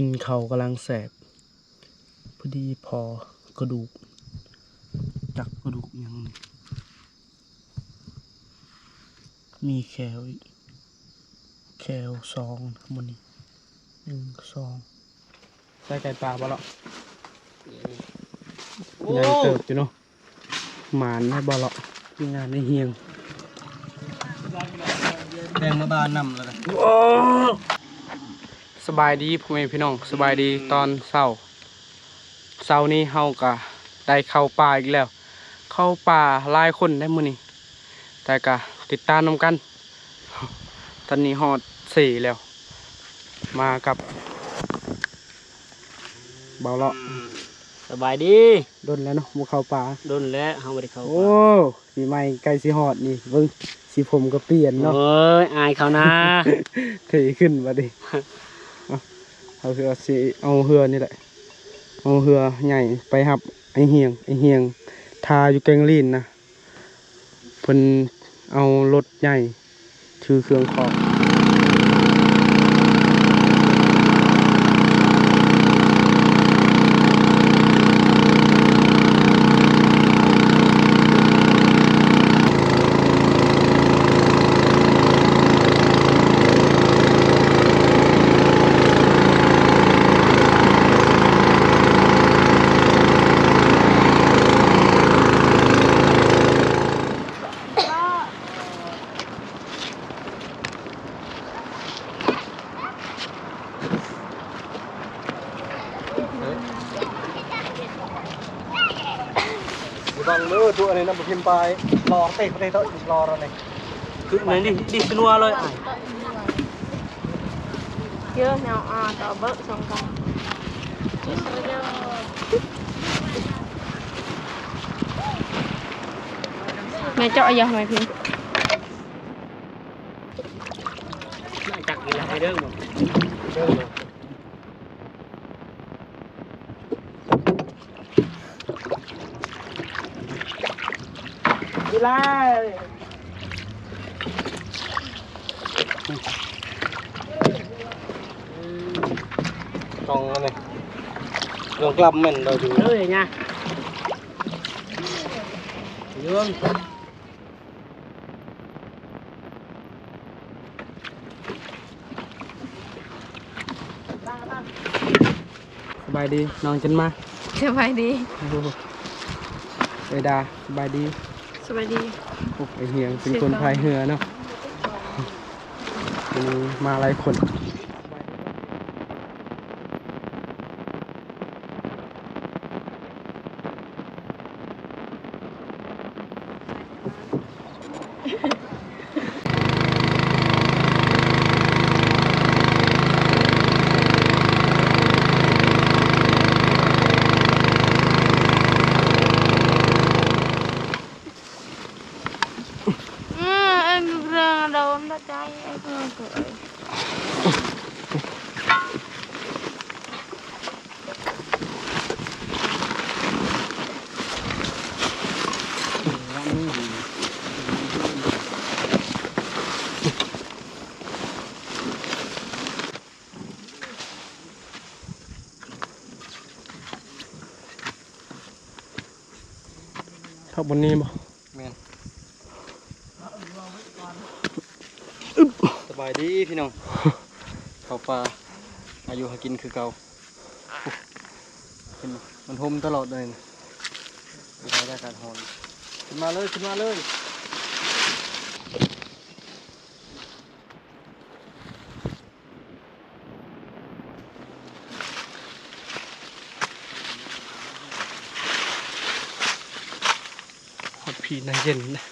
กินเขากำลังแสบพอดีพอกระดูกจักกระดูกยังมีแคลอีกแคล2ทั้งหมดนี้1 2ใส่ไก่ปลาบ่ละยังเติบอยู่เนาะหมานให้บ่ละมีงานในเฮียงแดงมาบานนำเลยสบายดีพ่อแม่พี่น้องสบายดีตอนเช้านี้เฮากะได้เข้าป่าอีกแล้วเข้าป่าหลายคนได้มื้อนี้แต่กะติดตามนำกันตอนนี้ฮอด4แล้วมากับเบาเลาะสบายดีดนแล้วเนาะบ่เข้าป่าดนแล้วเฮาบ่ได้เข้าป่าโอ้ปีใหม่ใกล้สิฮอดนี่เบิ่งสีผมก็เปลี่ยนเนาะโอ้ยอายเขานะเทขึ้นบัดนี้เอาเหือสิเอาเหือนี่แหละเอาเหือใหญ่ไปหับไอเฮียงทาอยู่แกงลีนนะเพิ่นเอารถใหญ่ถือเครื่องของบังมือตัวนี้นำไปพิมพ์ไปรอเตะไปเตะรอเราเลยคือไหนดิสนัวเลยเยอะแนวต่อเบิก2กันแม่เจาะยาไหมพี่จักอีหลายเด้อบ่กีฬาต้องอะไรลองกลับมันเราดูเลยnha Dươngสบายดีน้องจันมาสบายดีเอดาสบายดีสบายดีโอ้ไอเฮียงเป็นคนพายเรือเนาะมาหลายคนเข้าบนนี้บ่แม่นสบายดีพี่น้องเข้าป่าอายุหากินคือเก่ามันห่มตลอดเลยได้การหอนขึ้นมาเลยพี่น่าเย็นนะ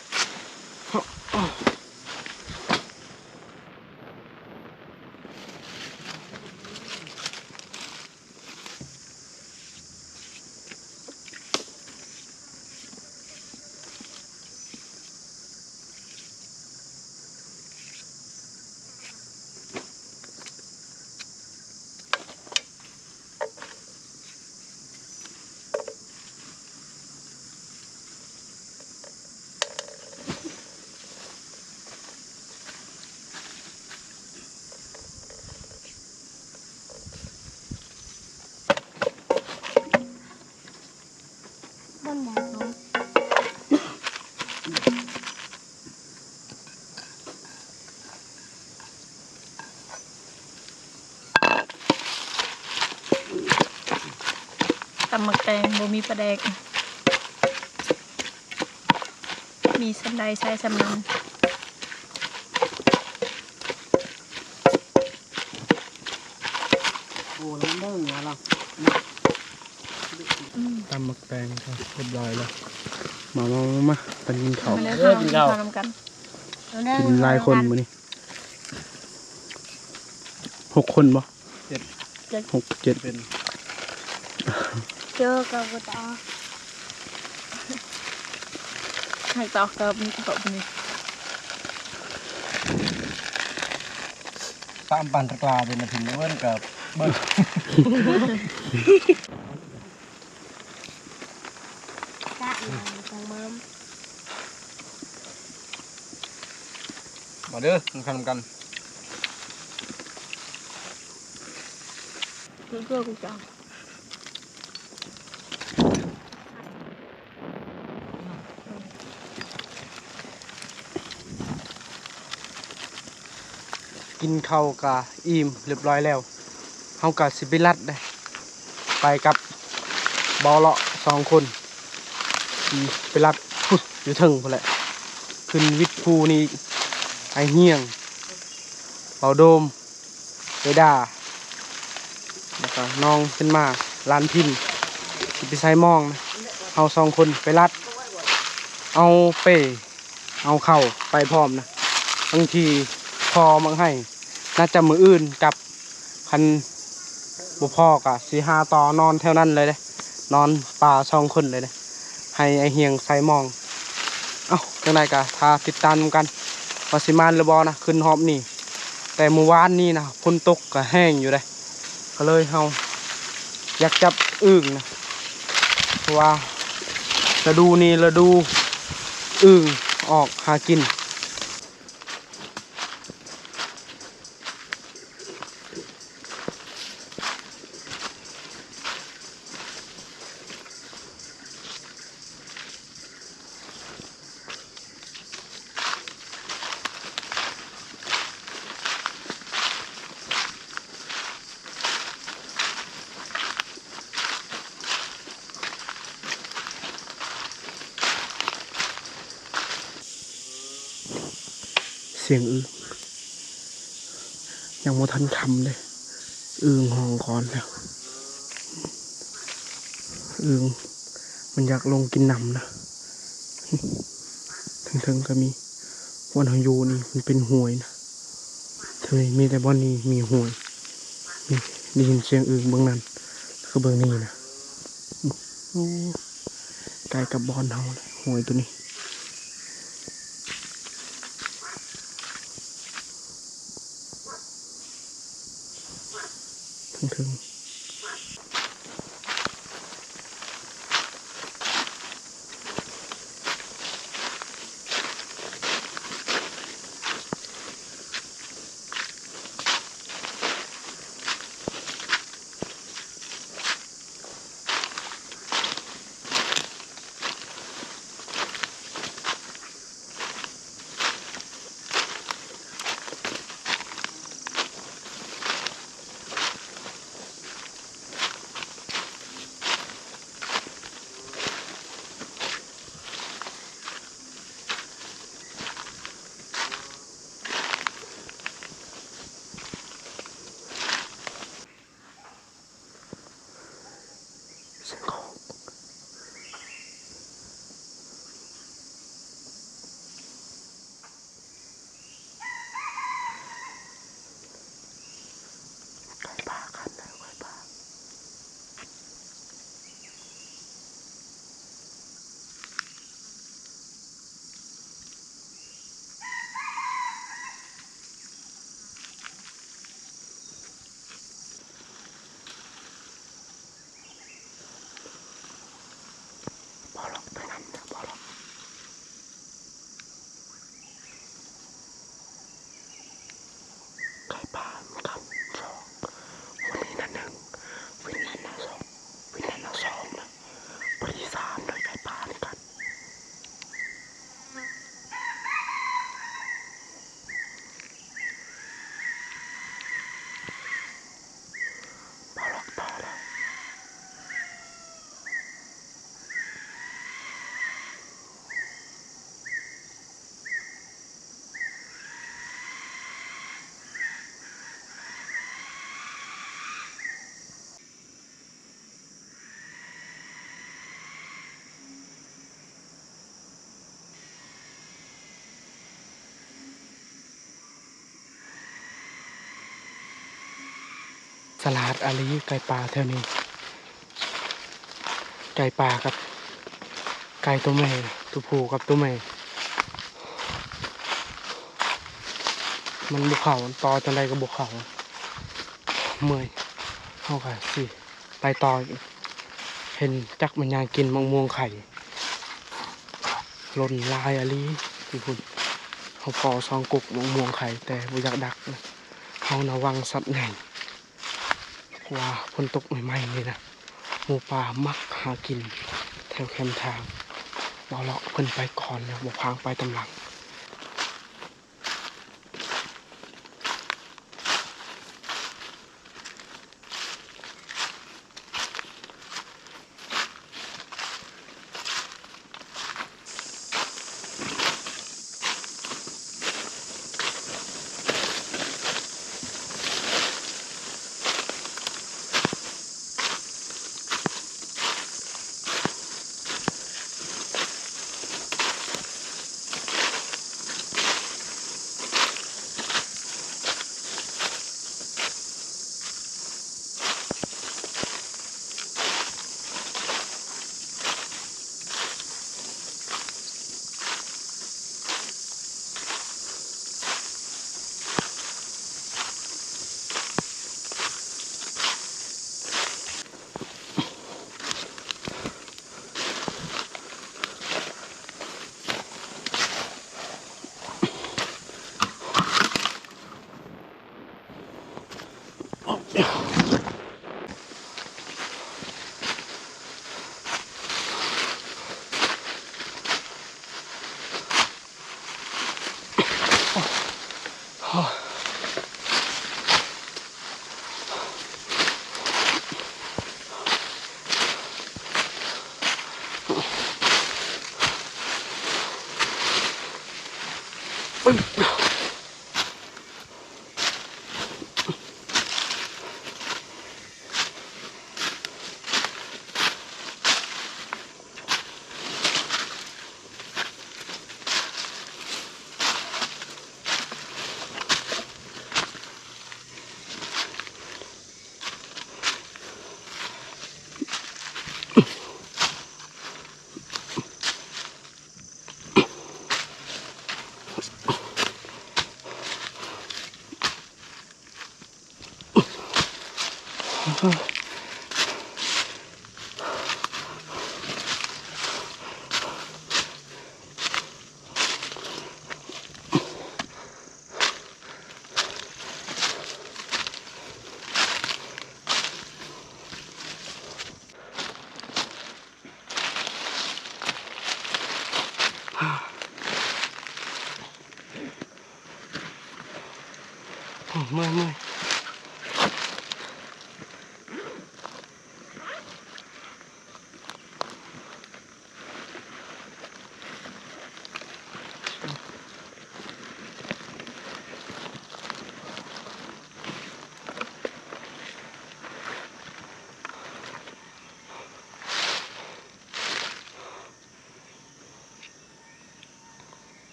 ตำหมักแตงบ่มีปลาแดกมีสำใดใช้สำนัน โอ้แล้วมันเด้งเหรอเรา ตำหมักแตงครับเรียบร้อยแล้วมาไปกินข้าว มาแล้วข้าวนำกัน กินหลายคนมื้อนี้6 คนบ่หกเจ็ด เป็น เจอกับกต่อให้ต่อกับนี่กับนี่ ตามปันตะกลาเป็นถึงเบิ้ลกับเบิ้ล จ้าจังมัม มาเด้อทำกัน เพื่อกูจัง กินข้าวกะอิ่มเรียบร้อยแล้วเฮากะสิไปลัดได้ไปกับเบาเลาะ2 คนสิไปลัดพุดอยู่เทิงพุ่นแหละขึ้นวิทย์ภูนี่ไอเฮียงเบาโดมไปด่าแล้วก็น้องขึ้นมาลานพินสิไปใส่มองนะเฮา2 คนไปลัดเอาเป้เอาเข่าไปพร้อมนะบางทีพอมังให้น่าจะมืออื่นกับคันบุพ่อกะ4-5ต่อนอนแถวนั้นเลยเด้นอนป่า2 คนเลยเด้ให้ไอเฮียงใส่มองเอ้าจังไดกะถ้าติดตามกันว่าสิมาหรือบ่นะขึ้นหอบนี่แต่เมื่อวานนี้นะฝนตกก็แห้งอยู่เลยก็เลยเฮาอยากจับอึ่งนะเพราะว่าฤดูนี้ฤดูอึ่งออกหากินเสียงอึ่งยังบ่ทันคำเลยอึ่งห้องก่อนแล้วอึ่งมันอยากลงกินน้ำนะถึงก็มีวันหอยู่นี่มันเป็นห่วยนะเธอมีแต่บ่อนนี้มีห่วยนี่ได้ยินเสียงอึ่งเบื้องนั้นคือเบื้องนี้นะโอ้ใกล้กับบอนเฮาเลยห่วยตัวนี้ถึง สลัดอาลีไก่ป่าแถวนี้ไก่ป่ากับไก่ตัวแม่ตัวผู้กับตัวแม่มันบุกเขาต่อจังไดก็บุกเขาเมื่อยเฮาก็สิไปต่ออีกเห็นจักมันยางกินมะม่วงไข่หล่นลายอาลีทุกคนเฮาพอซองกุกมะม่วงไข่แต่บ่อยากดักนะเฮาระวังสัตว์ใหญ่ว่าฝนตกใหม่ๆนี่นะหมูป่ามักหากินแถวแคมทางบ่เลาะเพิ่นไปก่อนแล้วบ่พางไปตำหลังเม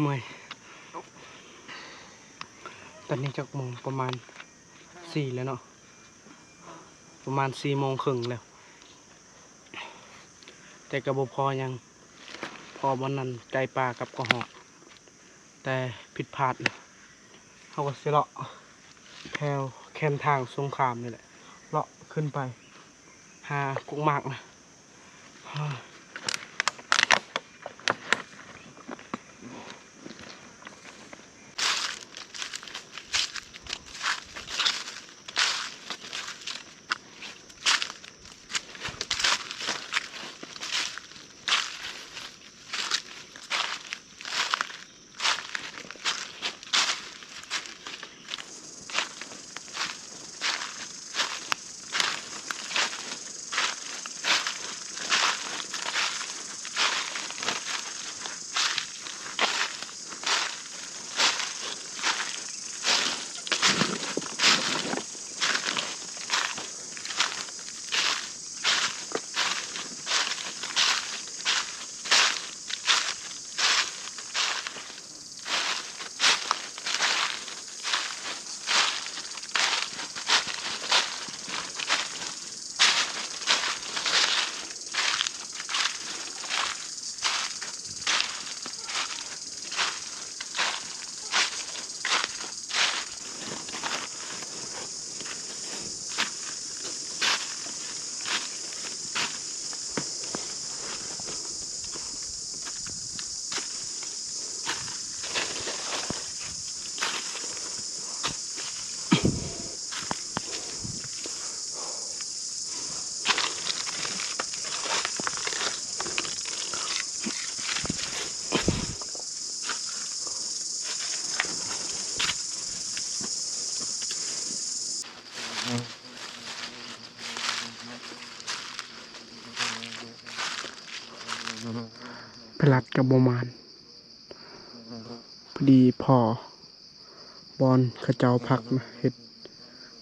ื่อยตอนนี้จักโมงประมาณ4แล้วเนาะประมาณ4 โมงครึ่งแล้วแต่ก็บ่พอยังพอวันนั้นไก่ป่ากับกระหอกแต่ผิดพลาดนะเฮาก็สิเลาะแคมทางสงครามนี่แหละเลาะขึ้นไปหากุ้งมากนะ ไปรัดกับบ่มานพอดีพอบอนเขาเจ้าพักมาเฮ็ด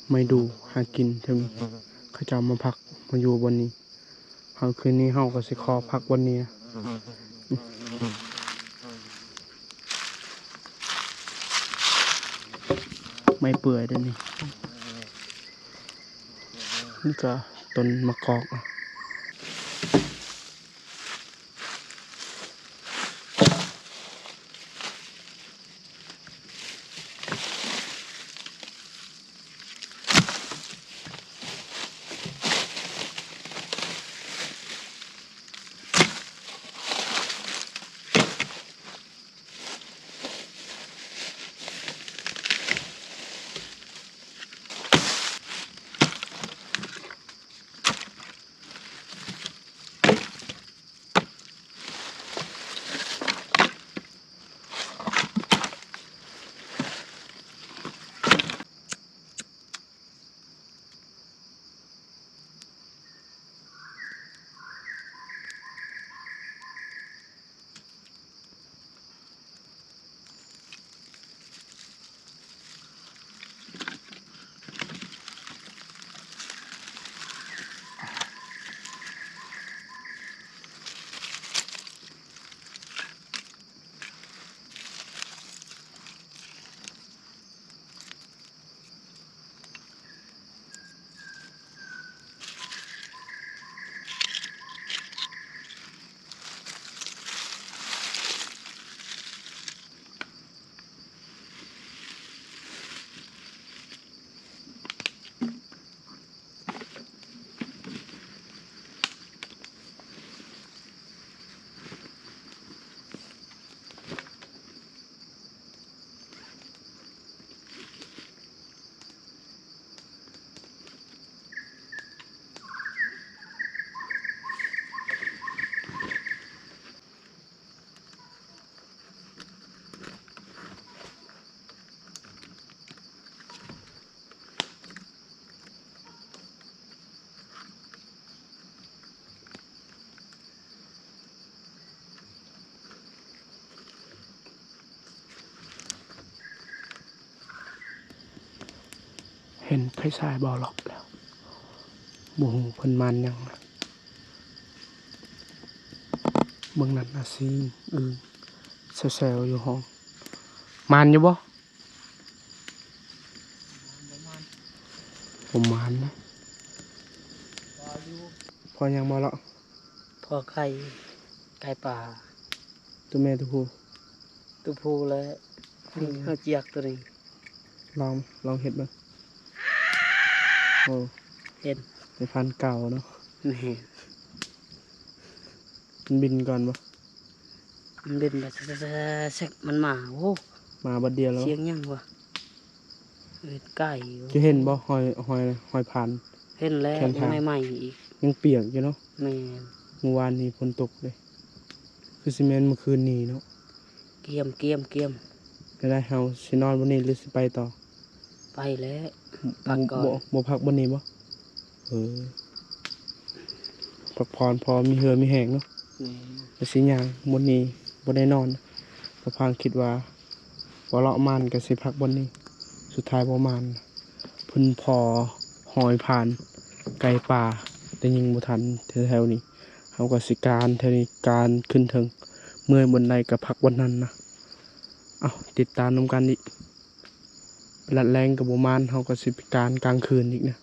ไม่ดูหากินเท่านี้เขาเจ้ามาพักมาอยู่บนนี้เฮาคืนนี้เฮาก็สิขอพักบนนี้นะไม่เปื่อยเด้อนี่นี่ก็ต้นมะกอกนะเห็นไผสายบ่หลอกแล้วบ่ฮู้เพิ่นมันหยังนะเบิ่งนั่นน่ะสิแซวๆอยู่ห้องมันอยู่บ่บ่มันนะพอยังบ่ละ พอไก่ป่า ตัวแม่ตัวผู้ ตัวผู้และเฮาเจียกตัวนี้ ลองเฮ็ดเบิ่งโอ้ เห็น เป็นพันธุ์เก่าเนาะ นี่ มันบินก่อนบ่ มันเป็นแบบแซกมันมาโอ้ มาบัดเดียวแล้ว เสียงยังวะเฮ็ดไก่ จะเห็นบ่หอยผ่าน เห็นแล้ว แค่นทาง ยังใหม่ๆอีก ยังเปียกอยู่เนาะ แม่น เมื่อวานนี้ฝนตกเลยคือสิแม่นเมื่อคืนนี้เนาะ เกียม ก็ได้เฮาสินอนบนนี้หรือสิไปต่อ ไปแล้วพักก่อน บ่พักบนนี้บ่พักผ่อนพอมีเหือมีแห้งเนาะ แม่น ไปสิย่างบนนี้บ่ได้นอนพอพังคิดว่าบ่เลาะมันก็สิพักบนนี้สุดท้ายบ่มันเพิ่นพอหอยผ่านไก่ป่าได้ยิงบ่ทันแถวๆนี้เฮาก็สิการแถวนี้การขึ้นถึงเมื่อยบนใดก็พักบนนั้นนะเอาติดตามนำกันอีกลัดแรงกับบ่มานเฮาก็สิไปการกลางคืนอีกนะ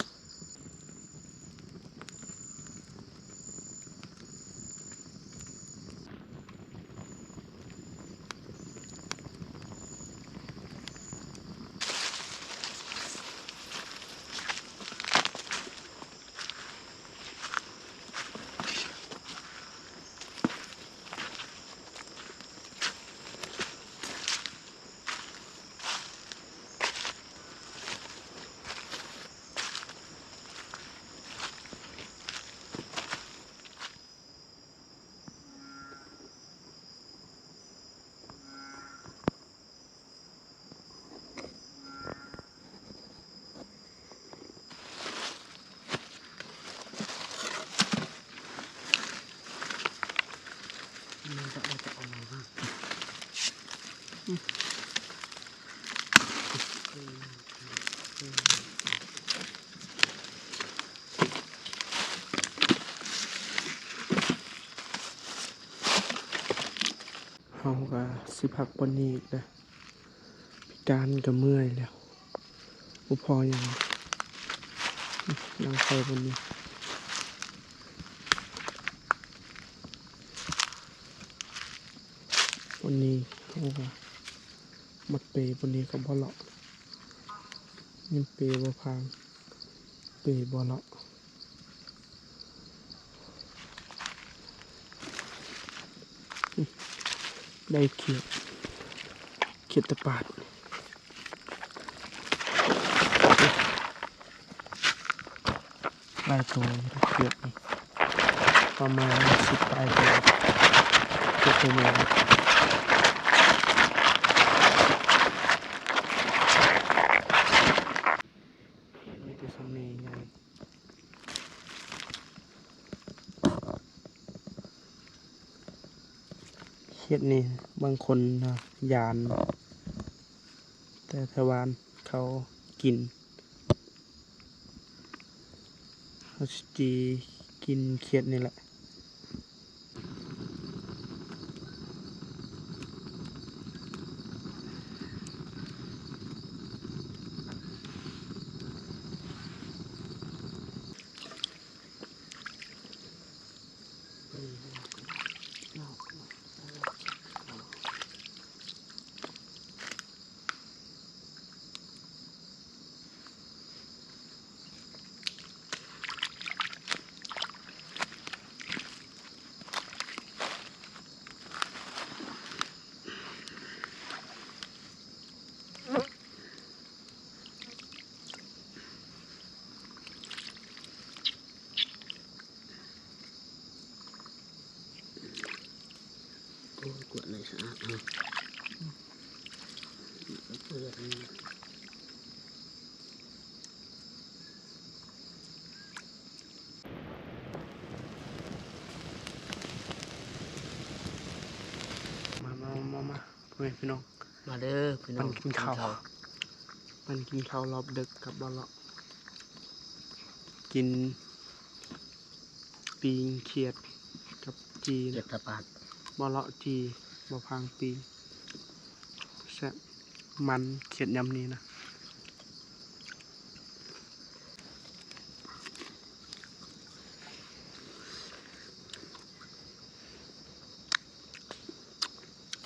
มันจะเอามาบ้าง เฮาก็สิพักบนนี้อีกนะพิการก็เมื่อยแล้วบ่พอหยังนั่งไปบนนี้บนนี้เฮาก็มัดเปบนนี้ก็บ่เลาะยังเปบ่พางเปบ่เลาะได้เขียดตะปาดปลายตัวเขียดนี่ประมาณ10ปลายตัวเขียดตัวใหญ่มีแต่สำนีไงเขียดนี่บางคนนะยาน แต่ชาวบ้านเขากินเขาจีกินเขียดนี่แหละโอ้กวดเลยสะอาดเนาะเปื้อนมาเพื่อนพี่น้อง มาเด้อพี่น้อง มันกินข้าวรอบดึกกับบอลเลาะกินปีงเขียดกับจี เก็บตะปาด บอลเลาะจีบอพางปีแซ่บมันเขียดยำนี้นะ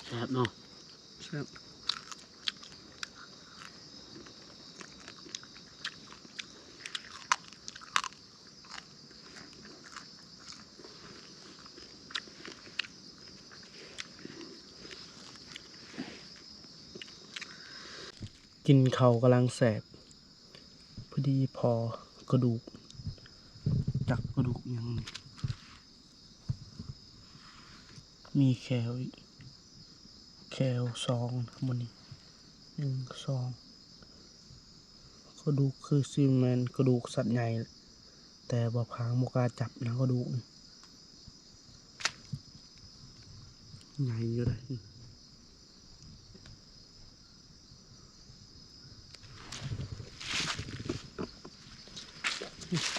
แซ่บเนาะ แซ่บกินเขากำลังแสบพอดีพอกระดูกจักกระดูกยังนี่มีแคลอีกแคล2มันนี่1 2กระดูกคือซีเมนกระดูกสัตว์ใหญ่แต่บ่พางบ่กล้าจับนะกระดูกนี่ใหญ่อยู่เลย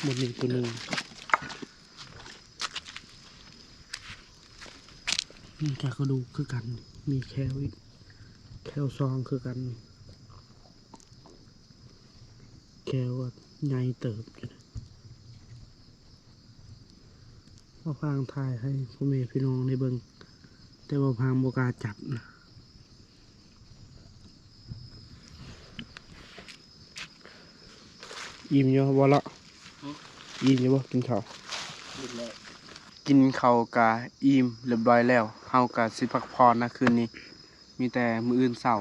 หมดนี่ตัวหนึ่งนี่จากกระดูกคือกัน มีแคลอีกแคล2คือกันแคลว่าใหญ่เติบอยู่นะว่าพางถ่ายให้พ่อแม่พี่น้องได้เบิ่งแต่ว่าพางบ่กล้าจับนะอิ่มอยู่บ่ละอิ่มอยู่บ่กินข้าว ดิบแล้ว กินข้าวกะอิ่มเรียบร้อยแล้วเฮากะสิพักผ่อนนะคืนนี้ มีแต่มื้ออื่นเช้า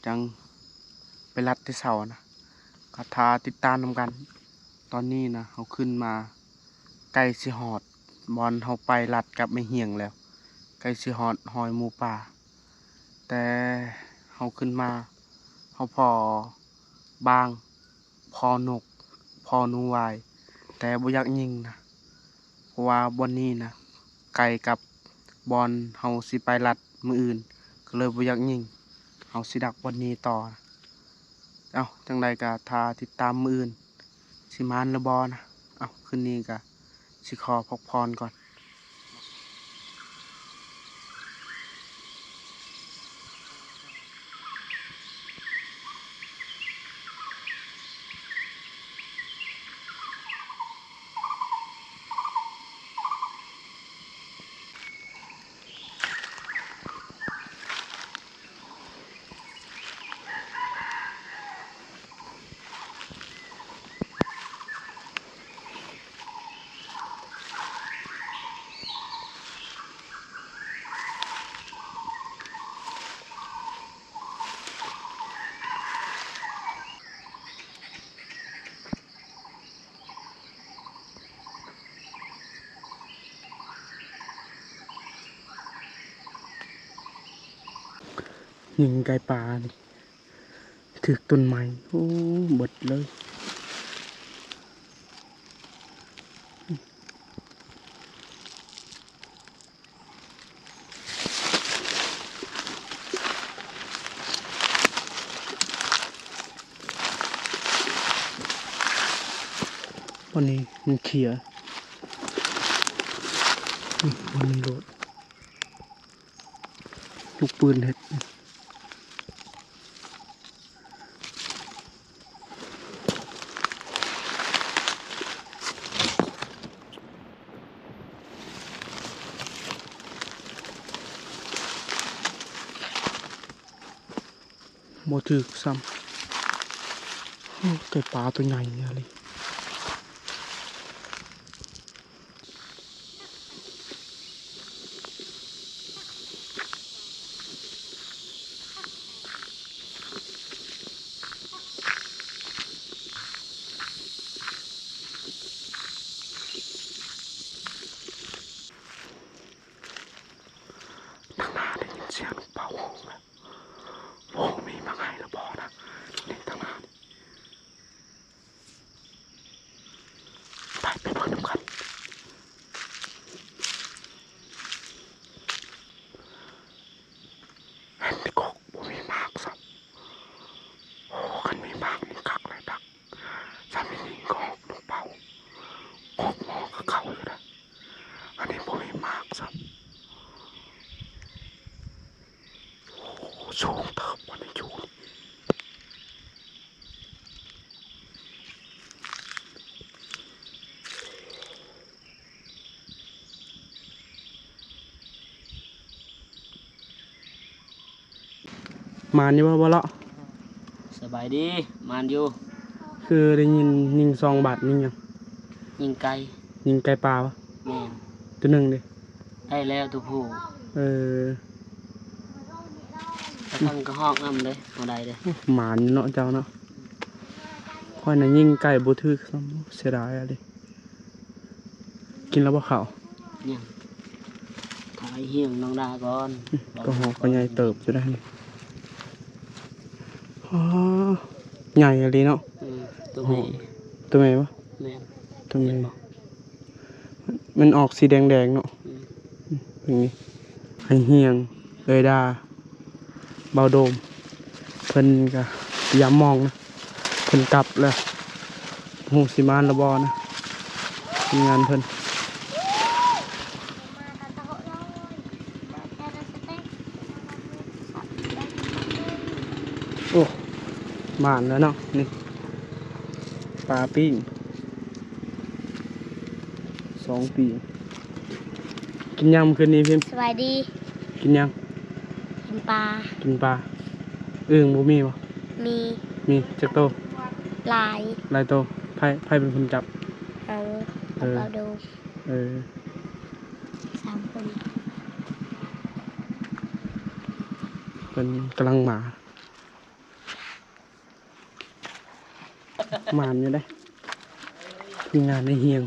จังไปรัดที่เช้านะก็ทาติดตามนำกัน ตอนนี้นะเฮาขึ้นมาใกล้สิฮอดบอนเฮาไปรัดกับไม่เหี่ยงแล้วใกล้สิฮอดหอยหมูป่า แต่เฮาขึ้นมาเฮาพอบางพอนกพอหนูวายแต่บ่อยากยิงนะเพราะว่าบอนนี้นะไกลกับ บอลเฮาสิไปลัดมืออื่นก็เลยบ่อยากยิงเฮาสิดักบอลนี้ต่อเอ้าจังใดก็ทาติดตามมืออื่นสิมานหรือบอนะเอ้าคืนนี้ก็สิขอพักผ่อนก่อนยิงไก่ปลานี่ถึกต้นไม้โอ้เบิดเลยวันนี้มันเขียวันนี้โหลดลูกปืนเห็ดโมถึกซ้ำโอ้ไก่ปลาตัวใหญ่เนี่ยเลยทางหน้าได้ยินเสียงเป่าโหงแล้วโหมีมาไงแล้วบอนะนี่ทางหน้านี่ไปเบิ่งน้ำกันเห็นที่กกบ่มีมากสับโอ้คันมีมากนี่คักเลยดักสามีนี่ก็ลูกเป่ากกหมอก็เข้าอยู่นะอันนี้บ่มีมากสับโอ้สูงเติบวันนี้อยู่มานี่ว่าบ่ละ สบายดีมานอยู่ คือได้ยินยิง2 บาทยิงยัง ยิงไก่ ยิงไก่ปลาวะ แม่น ตัวหนึ่งดิ ได้แล้วตัวผู้ เออ กระทั่งก็ฮอกน้ำเลยเอาได้เลย หมานเนาะเจ้าเนาะค่อยน่ะยิงไก่บ่ถึกซ้ำเสียดายอะดิกินแล้วบ่เข้า ยังถ่ายเหี่ยงน้องดาก่อน ก็หอกก็ใหญ่เติบอยู่ได้นี่อ๋อใหญ่อะดิเนาะ ตัวแม่ ตัวแม่ปะ แม่น ตัวแม่มันออกสีแดงๆเนาะ อืม อย่างนี้ไอ้เฮียงเอยดาเบาโดมเพิ่นก็ย้ำมองนะเพิ่นกลับแล้วหูสิมานระบอนะทีมงานเพิ่นโอ้หมานแล้วเนาะนี่ปลาปิ้ง2 ปีกินยำคืนนี้พิมพ์ สบายดี กินยัง กินปลา กินปลาอึ่งบ่มีบ่ มี มีจักโต ลาย หลายโตไผเป็นคนจับ เอาเอาดู เออ 3 คน เป็นกำลังหมาหมานอยู่ได้ทีมงานในเฮียง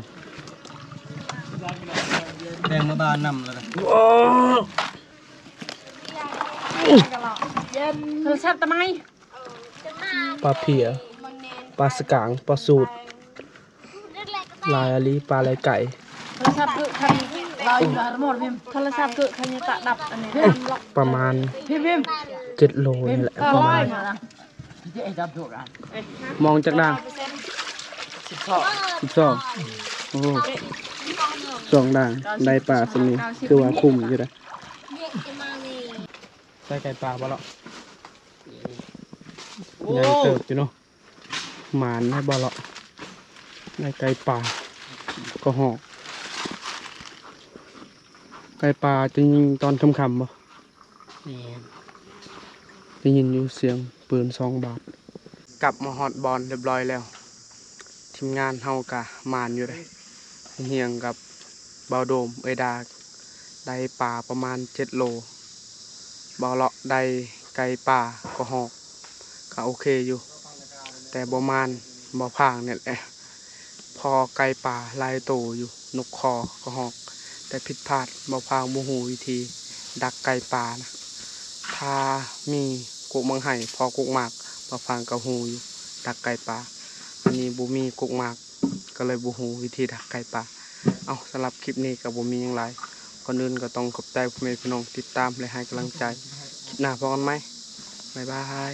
แดงมาบานนำเลย โอ้ โทรศัพท์ทำไม ปลาเพียปลาสกางปลาสูตรลายอลีปลาลายไก่ โทรศัพท์ทำ โทรศัพท์เกิดคันยตะดับอันนี้ ประมาณ พิมพ์ 7 โลนี่แหละประมาณมองจากด่าง12โอ้สองด่างได้ปลาสมีคือว่าคุ้มอยู่เลยได้ไก่ปลาบ่ล่ะใหญ่เติบอยู่เนาะหมานได้บ่ล่ะได้ไก่ปลาก็หอกไก่ปลาจะยิงตอนค่ำๆบ่ นี่ ได้ยินอยู่เสียงปืน2 บาทกลับมาฮอดบอลเรียบร้อยแล้วทีมงานเฮากะมานอยู่เลยเฮียงกับเบาโดมเอยดาได้ปลาประมาณ7 โลเบาเลาะได้ไก่ปลาก็หอกก็โอเคอยู่แต่บ่มานบ่พางเนี่ยแหละพอไก่ป่าลายโตอยู่นกคอก็หอกแต่ผิดพลาดบ่พางบ่ฮู้วิธีดักไก่ป่านะถ้ามีกุกมังไห่พอกุกหมากบ่พางก็ฮู้อยู่ดักไก่ป่าอันนี้บ่มีกุกหมากก็เลยบ่ฮู้วิธีดักไก่ป่าเอาสำหรับคลิปนี้ก็บ่มีหยังหลายก่อนอื่นก็ต้องขอบใจพ่อแม่พี่น้องติดตามและให้กำลังใจคลิปหน้าพบกันไหมบ๊ายบาย